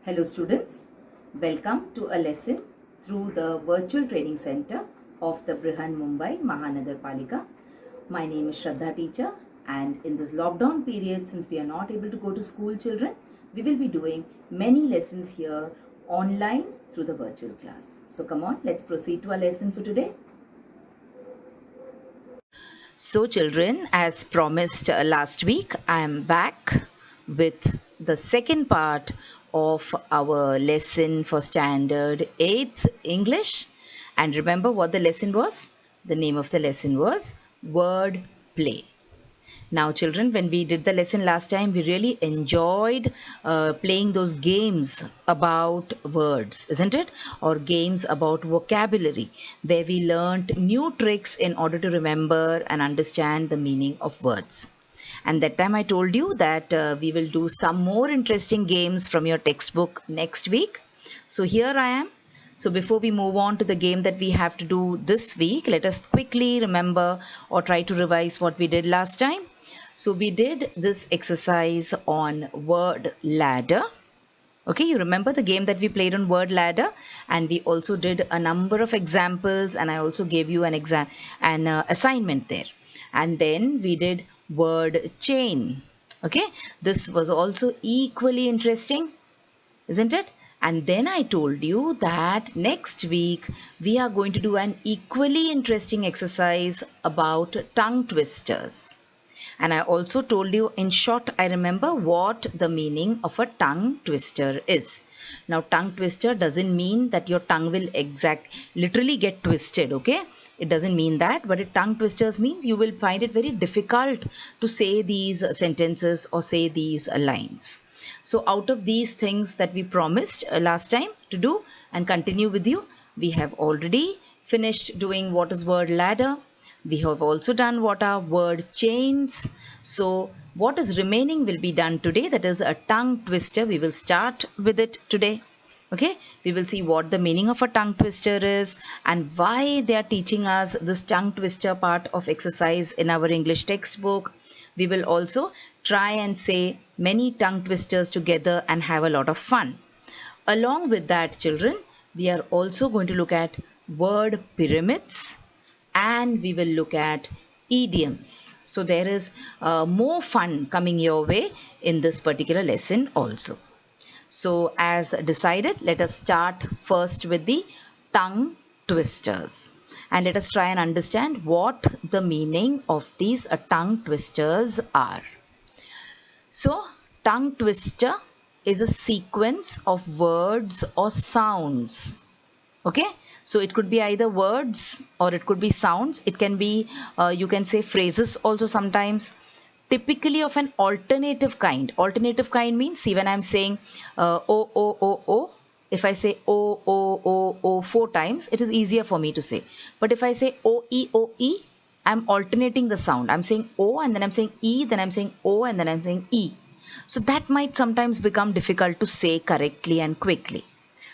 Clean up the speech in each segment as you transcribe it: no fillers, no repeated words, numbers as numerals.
Hello students, welcome to a lesson through the virtual training center of the Brihan Mumbai Mahanagar Palika. My name is Shraddha teacher, and in this lockdown period, since we are not able to go to school, children, we will be doing many lessons here online through the virtual class. So come on, let's proceed to our lesson for today. So children, as promised last week, I am back with the second part of our lesson for standard 8th English. And remember what the lesson was? The name of the lesson was word play. Now, children, when we did the lesson last time, we really enjoyed playing those games about words, isn't it? Or games about vocabulary, where we learnt new tricks in order to remember and understand the meaning of words. And that time I told you that we will do some more interesting games from your textbook next week. So here I am. So before we move on to the game that we have to do this week, let us quickly remember or try to revise what we did last time. So we did this exercise on word ladder. Okay, you remember the game that we played on word ladder, and we also did a number of examples, and I also gave you an assignment there. And then we did word chain. Okay, this was also equally interesting, isn't it? And then I told you that next week we are going to do an equally interesting exercise about tongue twisters. And I also told you in short, I remember what the meaning of a tongue twister is. Now, tongue twister doesn't mean that your tongue will literally get twisted, okay? It doesn't mean that, but a tongue twisters means you will find it very difficult to say these sentences or say these lines. So out of these things that we promised last time to do and continue with you, we have already finished doing what is word ladder. We have also done what are word chains. So what is remaining will be done today. That is a tongue twister. We will start with it today. Okay, we will see what the meaning of a tongue twister is and why they are teaching us this tongue twister part of exercise in our English textbook. We will also try and say many tongue twisters together and have a lot of fun. Along with that, children, we are also going to look at word pyramids and we will look at idioms. So there is more fun coming your way in this particular lesson also. So as decided, let us start first with the tongue twisters. And let us try and understand what the meaning of these tongue twisters are. So tongue twister is a sequence of words or sounds. Okay, so it could be either words or it could be sounds. It can be, you can say phrases also sometimes, typically of an alternative kind. Alternative kind means, see, when I'm saying o, if I say o 4 times, it is easier for me to say. But if I say o e, I'm alternating the sound. I'm saying o and then I'm saying e, then I'm saying o and then I'm saying e. So that might sometimes become difficult to say correctly and quickly.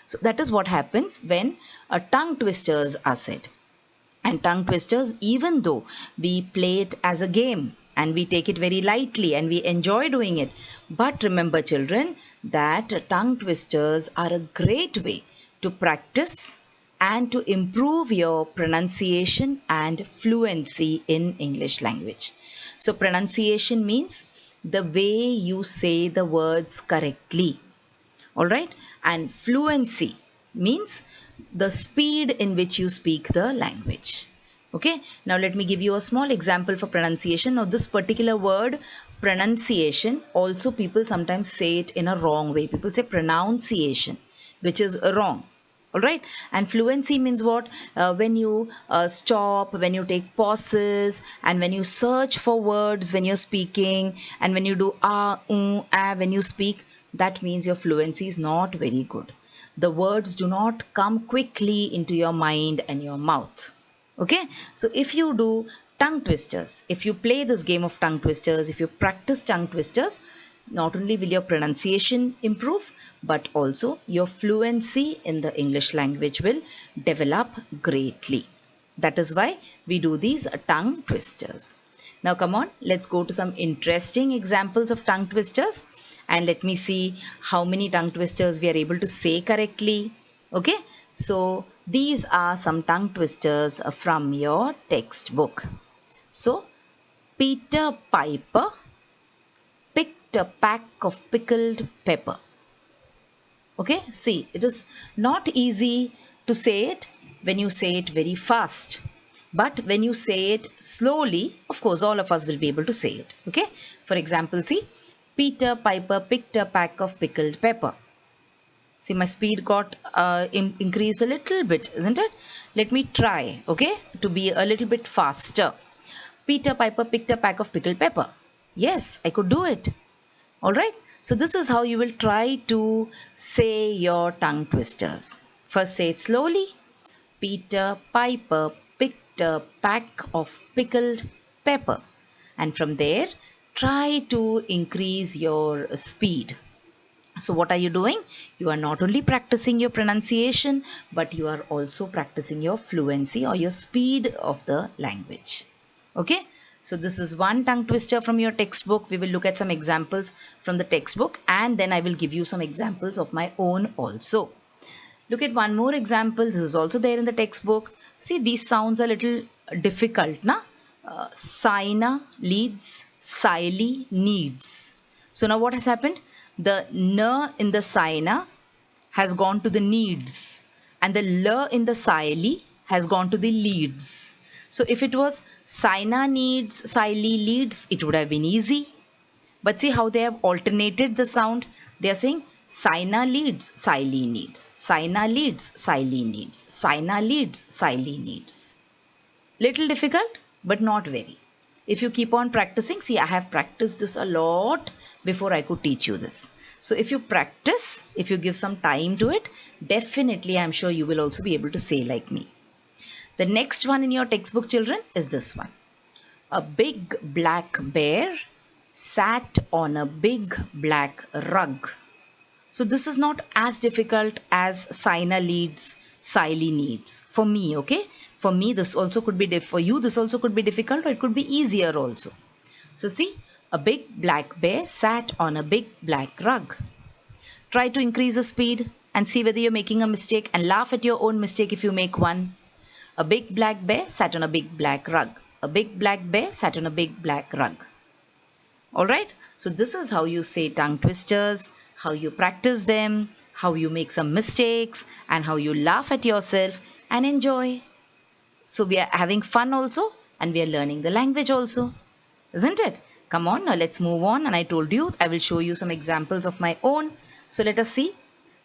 So that is what happens when tongue twisters are said. And tongue twisters, even though we play it as a game and we take it very lightly and we enjoy doing it, but remember children that tongue twisters are a great way to practice and to improve your pronunciation and fluency in English language. So pronunciation means the way you say the words correctly. All right, and fluency means the speed in which you speak the language. Okay, now let me give you a small example for pronunciation. Now this particular word pronunciation, also people sometimes say it in a wrong way. People say pronunciation, which is wrong. All right, and fluency means what? When you stop, when you take pauses, and when you search for words when you're speaking, and when you do when you speak, that means your fluency is not very good. The words do not come quickly into your mind and your mouth. Okay, so if you do tongue twisters, if you play this game of tongue twisters, if you practice tongue twisters, not only will your pronunciation improve, but also your fluency in the English language will develop greatly. That is why we do these tongue twisters. Now come on, let's go to some interesting examples of tongue twisters. and let me see how many tongue twisters we are able to say correctly. Okay, so these are some tongue twisters from your textbook. So, Peter Piper picked a pack of pickled pepper. Okay, see, it is not easy to say it when you say it very fast. But when you say it slowly, of course, all of us will be able to say it. Okay, for example, see, Peter Piper picked a pack of pickled pepper. See, my speed got increased a little bit, isn't it? Let me try, okay, to be a little bit faster. Peter Piper picked a pack of pickled pepper. Yes, I could do it. Alright, so this is how you will try to say your tongue twisters. First say it slowly. Peter Piper picked a pack of pickled pepper. And from there, try to increase your speed. So what are you doing? You are not only practicing your pronunciation, but you are also practicing your fluency or your speed of the language. Okay, so this is one tongue twister from your textbook. We will look at some examples from the textbook, and then I will give you some examples of my own also. Look at one more example. This is also there in the textbook. See, these sounds are a little difficult, na? Sina leads, Sily needs. So now what has happened? The n in the sina has gone to the needs, and the l in the Sily has gone to the leads. So if it was Sina needs, Sily leads, it would have been easy. But see how they have alternated the sound. They are saying Sina leads, Sily needs. Sina leads, Sily needs. Sina leads, Sily needs. Little difficult, but not very. If you keep on practicing, see, I have practiced this a lot before I could teach you this. So if you practice, if you give some time to it, definitely I'm sure you will also be able to say like me. The next one in your textbook, children, is this one. A big black bear sat on a big black rug. So this is not as difficult as Sina leads, Sily needs. For me, okay? For me, this also could be for you, this also could be difficult, or it could be easier also. So see, a big black bear sat on a big black rug. Try to increase the speed and see whether you're making a mistake, and laugh at your own mistake if you make one. A big black bear sat on a big black rug. A big black bear sat on a big black rug. Alright, so this is how you say tongue twisters, how you practice them, how you make some mistakes, and how you laugh at yourself and enjoy. So we are having fun also, and we are learning the language also, isn't it? Come on, now let's move on. And I told you I will show you some examples of my own. So let us see.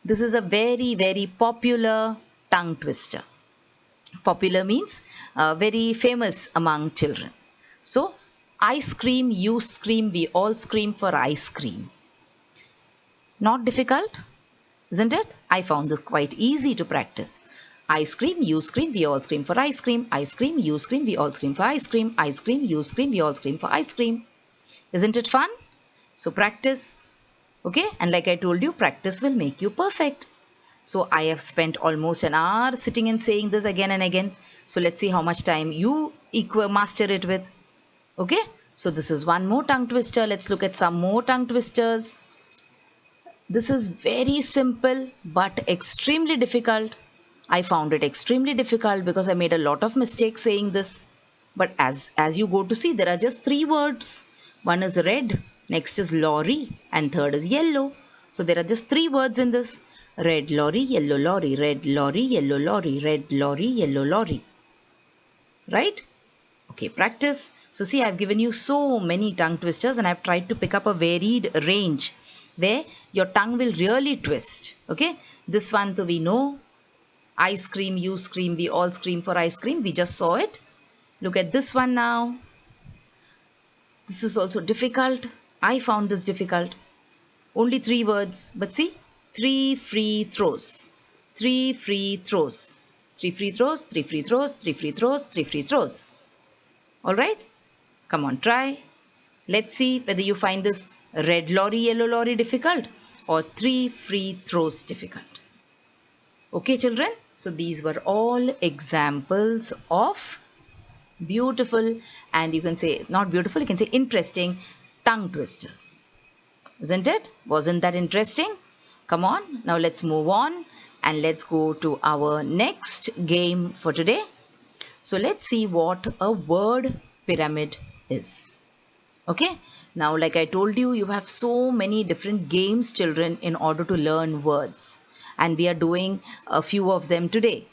This is a very, very popular tongue twister. Popular means very famous among children. So, I scream, you scream, we all scream for ice cream. Not difficult, isn't it? I found this quite easy to practice. I scream, you scream, we all scream for ice cream. I scream, you scream, we all scream for ice cream. I scream, you scream, we all scream for ice cream. Isn't it fun? So practice. Okay, and like I told you, practice will make you perfect. So I have spent almost an hour sitting and saying this again and again. So let's see how much time you master it with. Okay, so this is one more tongue twister. Let's look at some more tongue twisters. This is very simple but extremely difficult. I found it extremely difficult because I made a lot of mistakes saying this. But as you go to see, there are just 3 words. One is red, next is lorry, and third is yellow. So there are just 3 words in this. Red lorry, yellow lorry, red lorry, yellow lorry, red lorry, yellow lorry. Right? Okay, practice. So see, I've given you so many tongue twisters, and I've tried to pick up a varied range where your tongue will really twist. Okay, this one, so we know. I scream, you scream, we all scream for ice cream. We just saw it. Look at this one now. This is also difficult. I found this difficult. Only 3 words, but see, 3 free throws. 3 free throws. 3 free throws, 3 free throws, 3 free throws, 3 free throws. Alright? Come on, try. Let's see whether you find this red lorry, yellow lorry difficult or 3 free throws difficult. Okay, children? So these were all examples of beautiful, and you can say not beautiful, you can say interesting tongue twisters. isn't it? Wasn't that interesting? Come on, now let's move on and let's go to our next game for today. So let's see what a word pyramid is. Okay, now like I told you, you have so many different games, children, in order to learn words, and we are doing a few of them today.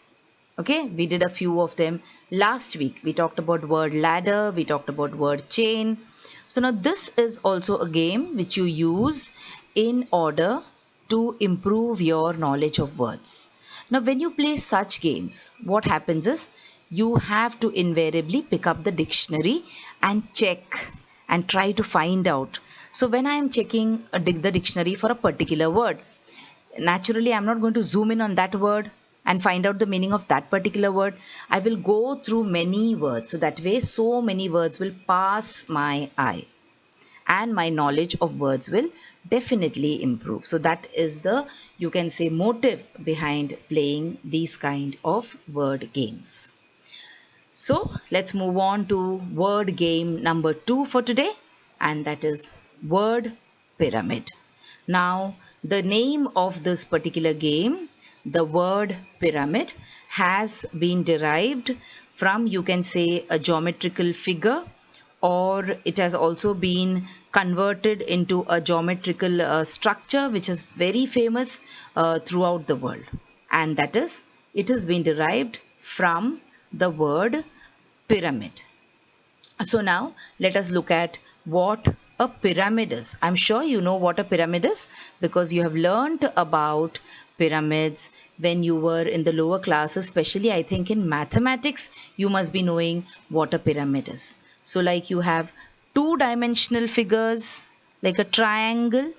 Okay, we did a few of them last week. We talked about word ladder, we talked about word chain. So now this is also a game which you use in order to improve your knowledge of words. Now when you play such games, what happens is you have to invariably pick up the dictionary and check and try to find out. So when I am checking the dictionary for a particular word, naturally I'm not going to zoom in on that word and find out the meaning of that particular word. I will go through many words, so that way so many words will pass my eye and my knowledge of words will definitely improve. So that is the, you can say, motive behind playing these kind of word games. So let's move on to word game number 2 for today, and that is word pyramid. Now, the name of this particular game, the word pyramid, has been derived from, you can say, a geometrical figure, or it has also been converted into a geometrical structure which is very famous throughout the world. And that is, it has been derived from the word pyramid. So now let us look at what a pyramid is. I'm sure you know what a pyramid is because you have learned about pyramids when you were in the lower classes, especially I think in mathematics, you must be knowing what a pyramid is. So like you have two-dimensional figures like a triangle,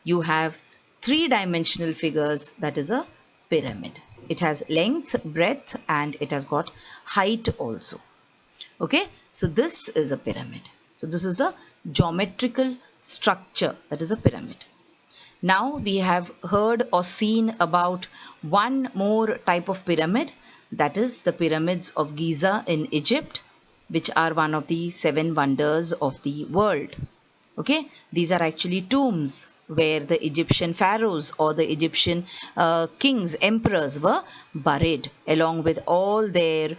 you have three-dimensional figures, that is a pyramid. It has length, breadth, and it has got height also. Okay, so this is a pyramid. So this is a geometrical structure, that is a pyramid. Now we have heard or seen about one more type of pyramid, that is the pyramids of Giza in Egypt, which are one of the seven wonders of the world. Okay, these are actually tombs where the Egyptian pharaohs or the Egyptian kings, emperors were buried along with all their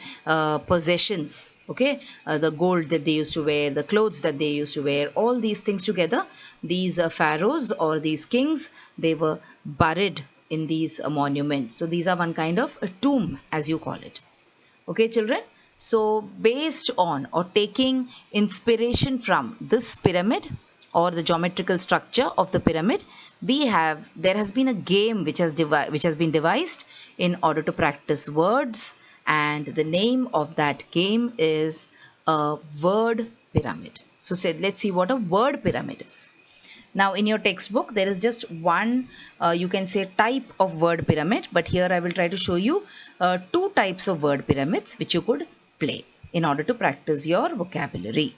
possessions. Okay, the gold that they used to wear, the clothes that they used to wear, all these things together, these pharaohs or these kings, they were buried in these monuments. So these are one kind of a tomb, as you call it. Okay, children. So based on or taking inspiration from this pyramid or the geometrical structure of the pyramid, there has been a game which has been devised in order to practice words, and the name of that game is a word pyramid. So let's see what a word pyramid is. Now in your textbook there is just one, you can say, type of word pyramid, but here I will try to show you two types of word pyramids which you could play in order to practice your vocabulary.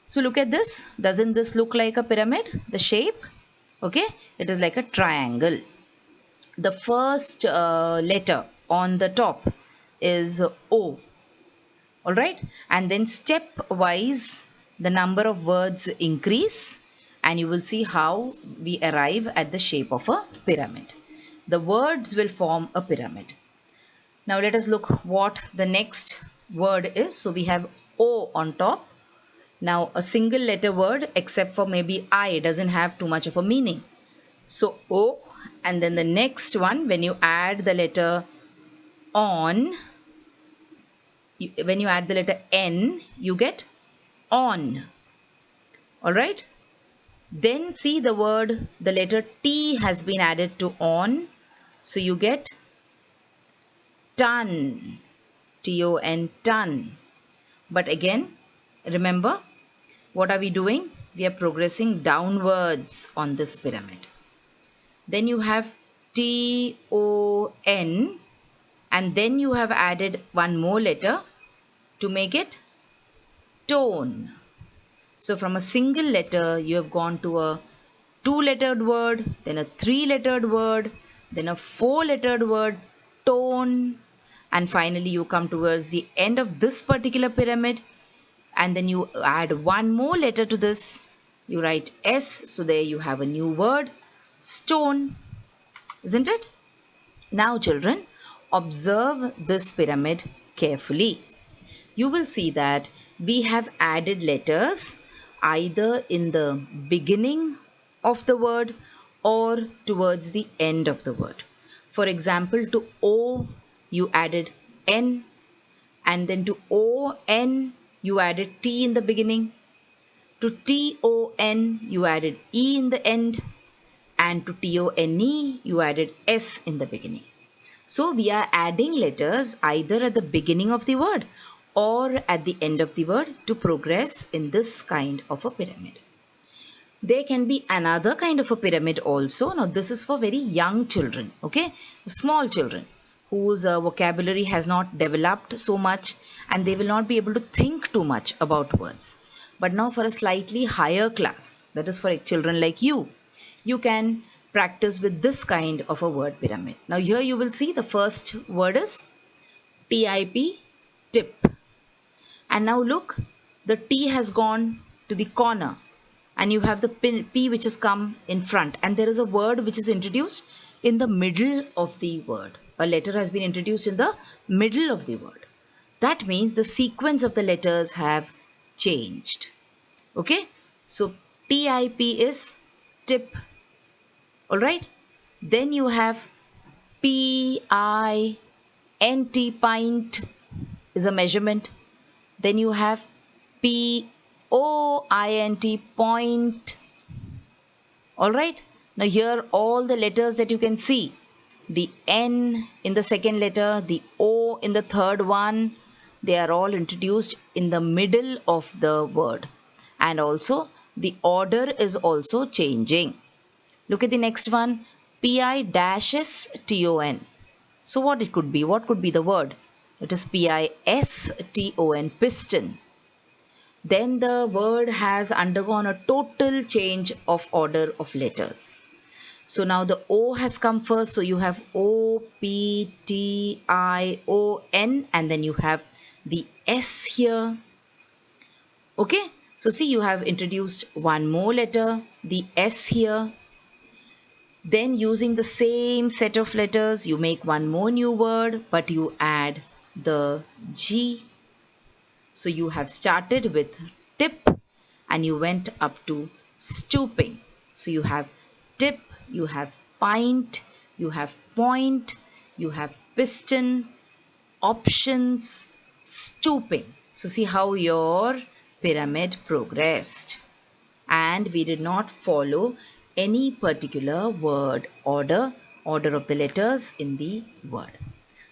So look at this. Doesn't this look like a pyramid? The shape? Okay, it is like a triangle. The first letter on the top is O. Alright, and then stepwise the number of words increase, and you will see how we arrive at the shape of a pyramid. The words will form a pyramid. Now let us look what the next word is. So we have O on top. Now a single letter word, except for maybe I, doesn't have too much of a meaning. So O, and then the next one, when you add the letter on, when you add the letter N, you get on. Alright. Then see the word, the letter T has been added to on. So you get ton. T-O-N, ton. But again, remember, what are we doing? We are progressing downwards on this pyramid. Then you have T-O-N, and then you have added one more letter to make it tone. So from a single letter, you have gone to a two-lettered word, then a three-lettered word, then a four-lettered word, tone, and finally you come towards the end of this particular pyramid, and then you add one more letter to this, You write S, so there you have a new word, stone, isn't it? Now children, observe this pyramid carefully. You will see that we have added letters either in the beginning of the word or towards the end of the word. For example, to O you added N, and then to O-N you added T in the beginning. To T-O-N you added E in the end, and to T-O-N-E you added S in the beginning. So we are adding letters either at the beginning of the word or at the end of the word to progress in this kind of a pyramid. There can be another kind of a pyramid also. Now this is for very young children, okay, small children whose vocabulary has not developed so much and they will not be able to think too much about words. But now for a slightly higher class, that is for children like you can practice with this kind of a word pyramid. Now here you will see the first word is TIP, tip. And now look, the T has gone to the corner and you have the P which has come in front, and there is a word which is introduced in the middle of the word. A letter has been introduced in the middle of the word. That means the sequence of the letters have changed. Okay, so TIP is tip. Alright, then you have PINT, pint is a measurement. Then you have POINT, point. Alright, now here all the letters that you can see, the N in the second letter, the O in the third one, they are all introduced in the middle of the word. And also the order is also changing. Look at the next one, PISTON. So what it could be? What could be the word? It is PISTON, piston. Then the word has undergone a total change of order of letters. So now the O has come first. So you have OPTION, and then you have the S here. Okay. So see, you have introduced one more letter, the S here. Then using the same set of letters, you make one more new word, but you add the G. So you have started with tip and you went up to stooping. So you have tip, you have pint, you have point, you have piston, options, stooping. So see how your pyramid progressed. And we did not follow any particular word order of the letters in the word.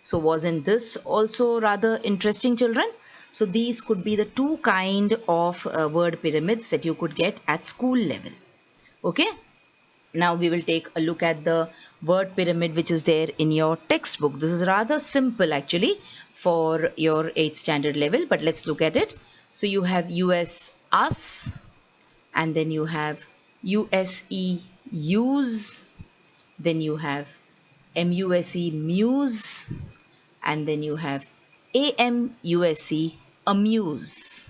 So wasn't this also rather interesting, children? So these could be the two kind of word pyramids that you could get at school level. Okay. Now we will take a look at the word pyramid which is there in your textbook. This is rather simple actually for your 8th standard level, but let's look at it. So you have US, us, and then you have USE, use, then you have MUSE, muse, and then you have AMUSE, amuse.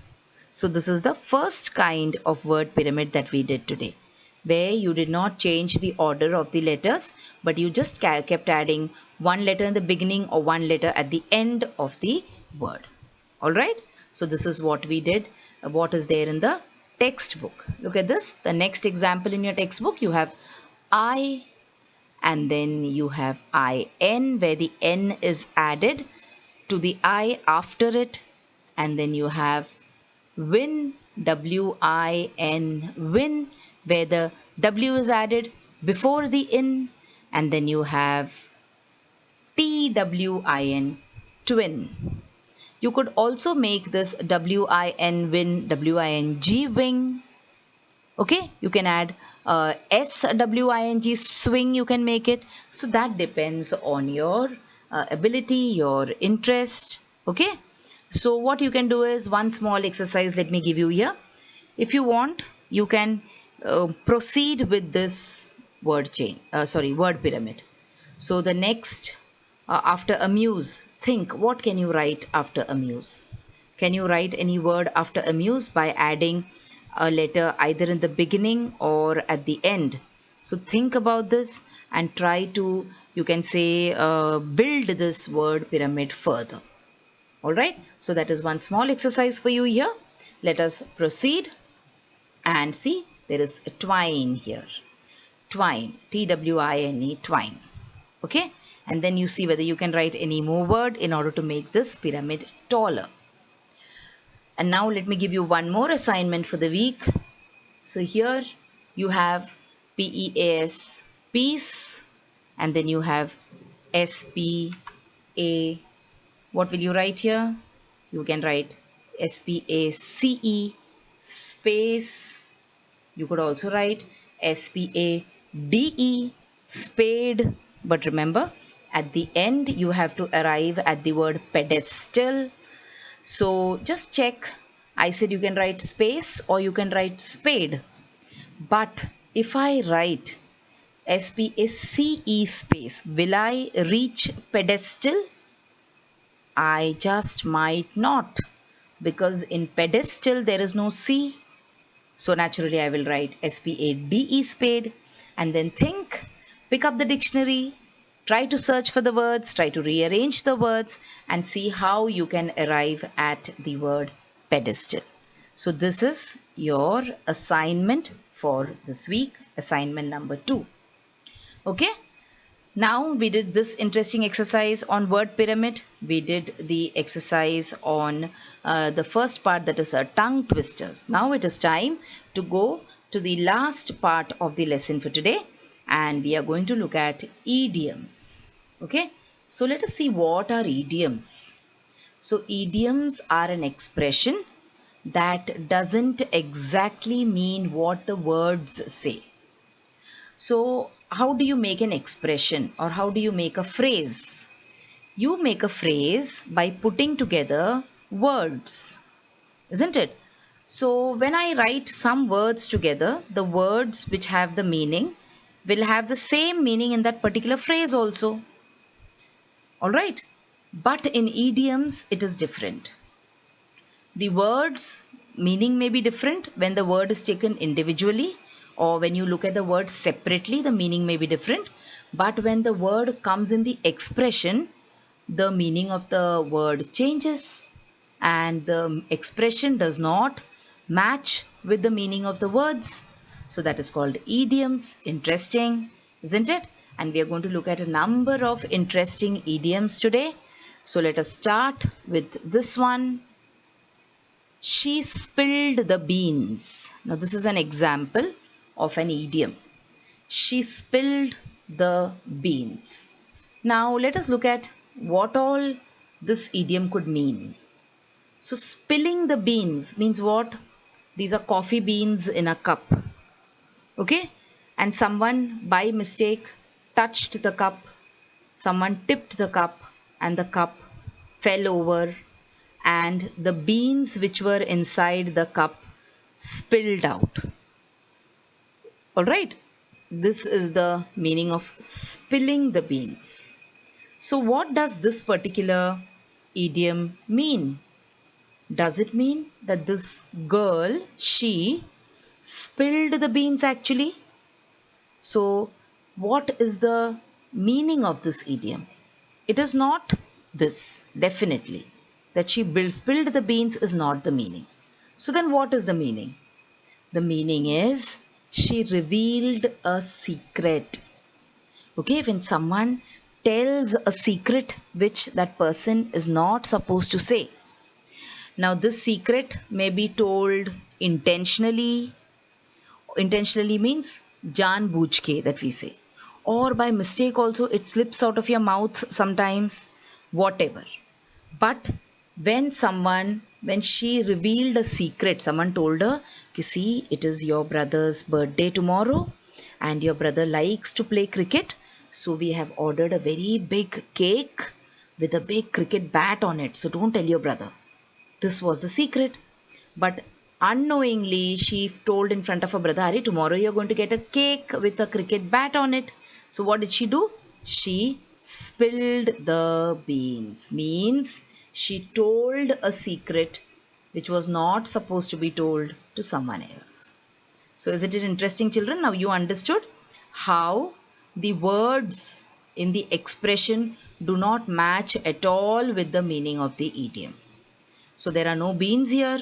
So this is the first kind of word pyramid that we did today, where you did not change the order of the letters, but you just kept adding one letter in the beginning or one letter at the end of the word. Alright, so this is what we did, what is there in the textbook. Look at this, the next example in your textbook, you have I, and then you have IN, where the N is added to the I after it, and then you have win, WIN, win, where the W is added before the in, and then you have TWIN, twin. You could also make this WIN, win, WING, wing. Okay, you can add SWING, swing, you can make it. So that depends on your ability, your interest. Okay, so what you can do is one small exercise, let me give you here. If you want, you can proceed with this word word pyramid. So the next, after amuse, think what can you write after amuse? Can you write any word after amuse by adding a letter either in the beginning or at the end. So think about this and try to, you can say, build this word pyramid further. All right, so that is one small exercise for you here. Let us proceed and see, there is a twine here. Twine, Twine, twine. Okay, and then you see whether you can write any more word in order to make this pyramid taller. And now let me give you one more assignment for the week. So here you have PEAS, peace, and then you have SPA. What will you write here? You can write SPACE, space. You could also write SPADE, spade. But remember, at the end you have to arrive at the word pedestal. So just check. I said you can write space or you can write spade. But if I write SPACE space, will I reach pedestal? I just might not, because in pedestal there is no C. So naturally I will write SPADE, spade, and then think, pick up the dictionary, try to search for the words, try to rearrange the words and see how you can arrive at the word pedestal. So this is your assignment for this week, assignment number 2. Okay. Now we did this interesting exercise on word pyramid. We did the exercise on the first part, that is tongue twisters. Now it is time to go to the last part of the lesson for today, and we are going to look at idioms. Okay, so let us see what are idioms. So idioms are an expression that doesn't exactly mean what the words say. So how do you make an expression or how do you make a phrase? You make a phrase by putting together words, isn't it? So when I write some words together, the words which have the meaning will have the same meaning in that particular phrase also. All right. But in idioms, it is different. The words meaning may be different when the word is taken individually, or when you look at the word separately, the meaning may be different. But when the word comes in the expression, the meaning of the word changes and the expression does not match with the meaning of the words. So that is called idioms. Interesting, isn't it? And we are going to look at a number of interesting idioms today. So let us start with this one. She spilled the beans. Now this is an example of an idiom. She spilled the beans. Now let us look at what all this idiom could mean. So spilling the beans means what? These are coffee beans in a cup. Okay? And someone by mistake touched the cup. Someone tipped the cup and the cup fell over and the beans which were inside the cup spilled out. All right, this is the meaning of spilling the beans. So what does this particular idiom mean? Does it mean that this girl, she spilled the beans actually? So what is the meaning of this idiom? It is not this, definitely. That she spilled the beans is not the meaning. So then what is the meaning? The meaning is she revealed a secret. Okay, when someone tells a secret which that person is not supposed to say. Now this secret may be told intentionally. Intentionally means jaan booj ke, that we say. Or by mistake also it slips out of your mouth sometimes, whatever. But when she revealed a secret, someone told her, see, it is your brother's birthday tomorrow and your brother likes to play cricket. So we have ordered a very big cake with a big cricket bat on it. So don't tell your brother. This was the secret. But unknowingly, she told in front of her brother, Ari, tomorrow you're going to get a cake with a cricket bat on it. So what did she do? She spilled the beans. Means she told a secret which was not supposed to be told to someone else. So isn't it interesting, children? Now you understood how the words in the expression do not match at all with the meaning of the idiom. So there are no beans here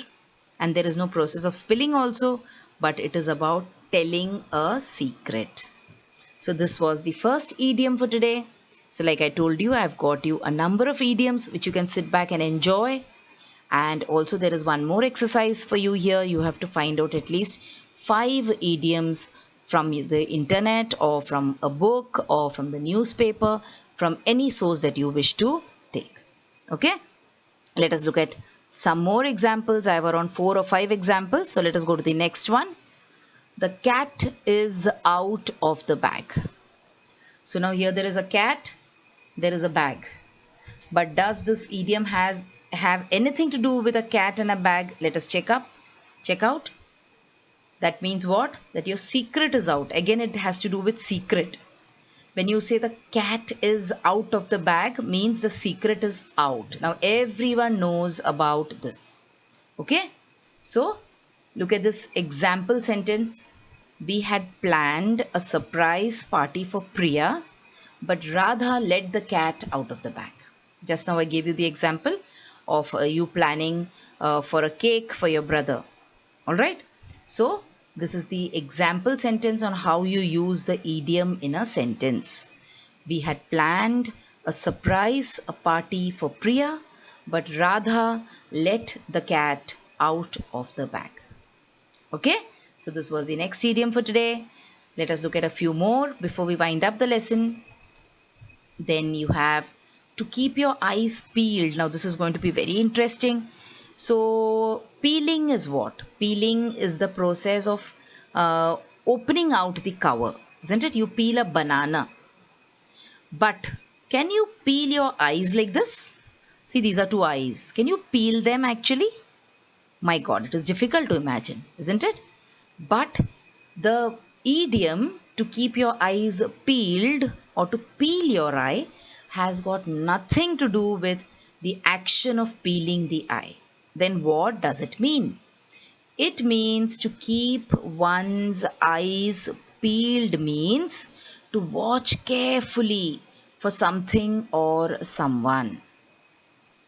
and there is no process of spilling also, but it is about telling a secret. So this was the first idiom for today. So like I told you, I've got you a number of idioms which you can sit back and enjoy. And also there is one more exercise for you here. You have to find out at least 5 idioms from the internet or from a book or from the newspaper, from any source that you wish to take. Okay, let us look at some more examples. I have around 4 or 5 examples. So let us go to the next one. The cat is out of the bag. So now here there is a cat, there is a bag. But does this idiom have anything to do with a cat and a bag? Let us check out. That means what? That your secret is out. Again, it has to do with secret. When you say the cat is out of the bag, means the secret is out. Now everyone knows about this. Okay? So look at this example sentence. We had planned a surprise party for Priya, but Radha let the cat out of the bag. Just now I gave you the example of you planning for a cake for your brother. Alright. So this is the example sentence on how you use the idiom in a sentence. We had planned a party for Priya, but Radha let the cat out of the bag. Okay. So this was the next idiom for today. Let us look at a few more before we wind up the lesson. Then you have to keep your eyes peeled. Now this is going to be very interesting. So peeling is what? Peeling is the process of opening out the cover, isn't it? You peel a banana. But can you peel your eyes like this? See, these are 2 eyes. Can you peel them actually? My God, it is difficult to imagine, isn't it? But the idiom to keep your eyes peeled or to peel your eye has got nothing to do with the action of peeling the eye. Then what does it mean? It means to keep one's eyes peeled means to watch carefully for something or someone.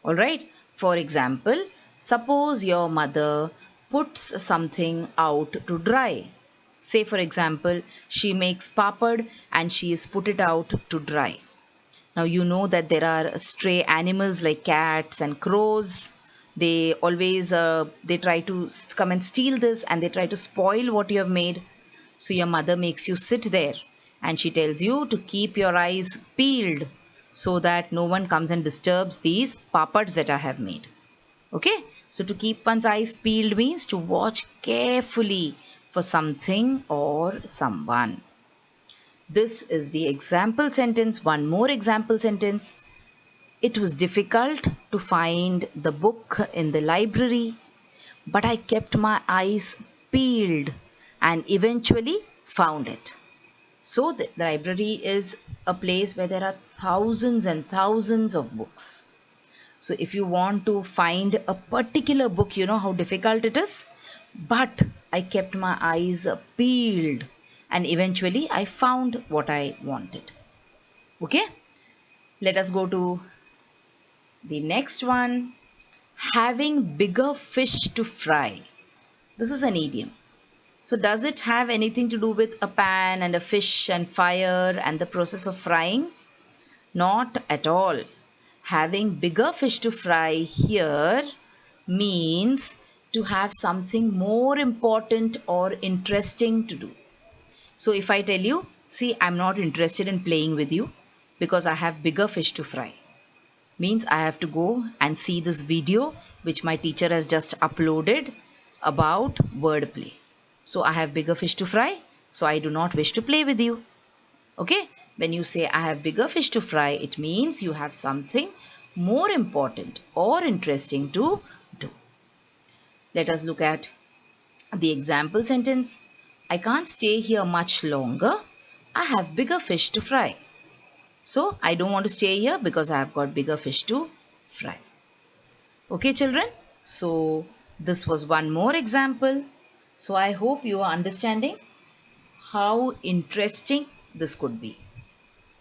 Alright, for example, suppose your mother puts something out to dry. Say for example, she makes papad and she has put it out to dry. Now you know that there are stray animals like cats and crows. They always they try to come and steal this and they try to spoil what you have made. So your mother makes you sit there and she tells you to keep your eyes peeled so that no one comes and disturbs these papads that I have made. Okay, so to keep one's eyes peeled means to watch carefully for something or someone. This is the example sentence. One more example sentence. It was difficult to find the book in the library, but I kept my eyes peeled and eventually found it. So the library is a place where there are thousands and thousands of books. So if you want to find a particular book, you know how difficult it is. But I kept my eyes peeled and eventually I found what I wanted. Okay, let us go to the next one. Having bigger fish to fry. This is an idiom. So does it have anything to do with a pan and a fish and fire and the process of frying? Not at all. Having bigger fish to fry here means to have something more important or interesting to do. So if I tell you, see, I'm not interested in playing with you because I have bigger fish to fry, means I have to go and see this video which my teacher has just uploaded about wordplay. So I have bigger fish to fry, so I do not wish to play with you. Okay, when you say I have bigger fish to fry, it means you have something more important or interesting to do. Let us look at the example sentence. I can't stay here much longer. I have bigger fish to fry. So I don't want to stay here because I have got bigger fish to fry. Okay, children. So This was one more example. So I hope you are understanding how interesting this could be,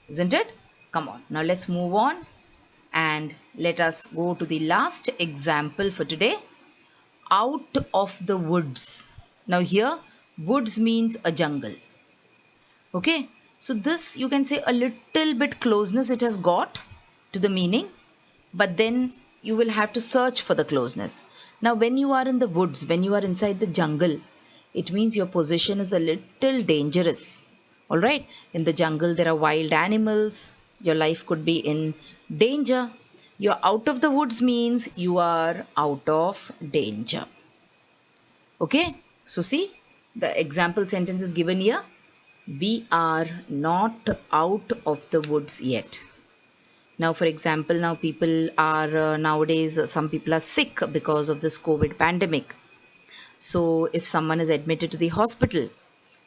isn't it? Come on, now let's move on and let us go to the last example for today. Out of the woods. Now here, woods means a jungle. Okay, so this you can say a little bit closeness it has got to the meaning, but then you will have to search for the closeness. Now, when you are in the woods, when you are inside the jungle, it means your position is a little dangerous. All right, in the jungle, there are wild animals, your life could be in danger. You're out of the woods means you are out of danger. Okay, so see the example sentence is given here. We are not out of the woods yet. Now, for example, now people are nowadays, some people are sick because of this COVID pandemic. So, if someone is admitted to the hospital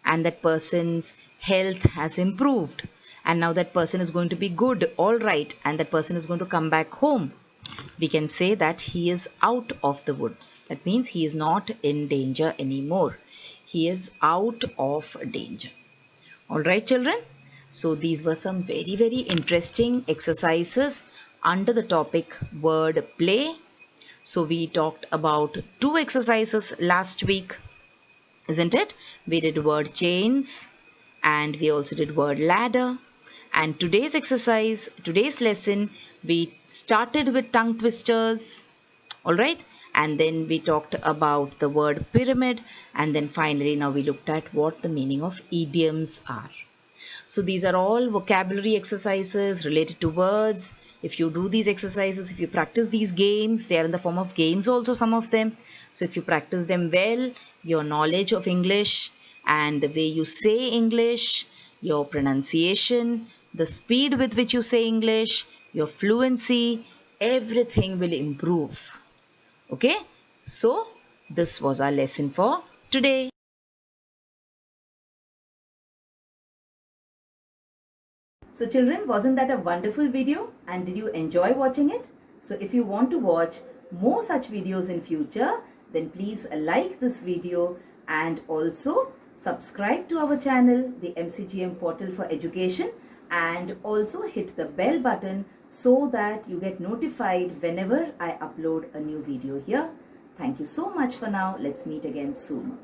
and that person's health has improved, and now that person is going to be good, all right, and that person is going to come back home, we can say that he is out of the woods. That means he is not in danger anymore. He is out of danger. All right, children. So these were some very, very interesting exercises under the topic word play. So we talked about two exercises last week, isn't it? We did word chains and we also did word ladder. And today's exercise, today's lesson, we started with tongue twisters, all right? And then we talked about the word pyramid. And then finally, now we looked at what the meaning of idioms are. So these are all vocabulary exercises related to words. If you do these exercises, if you practice these games, they are in the form of games also, some of them. So if you practice them well, your knowledge of English and the way you say English, your pronunciation, the speed with which you say English, your fluency, everything will improve. Okay? So this was our lesson for today. So children, wasn't that a wonderful video? And did you enjoy watching it? So if you want to watch more such videos in future, then please like this video and also subscribe to our channel, the MCGM Portal for Education, and also hit the bell button so that you get notified whenever I upload a new video here. Thank you so much for now. Let's meet again soon.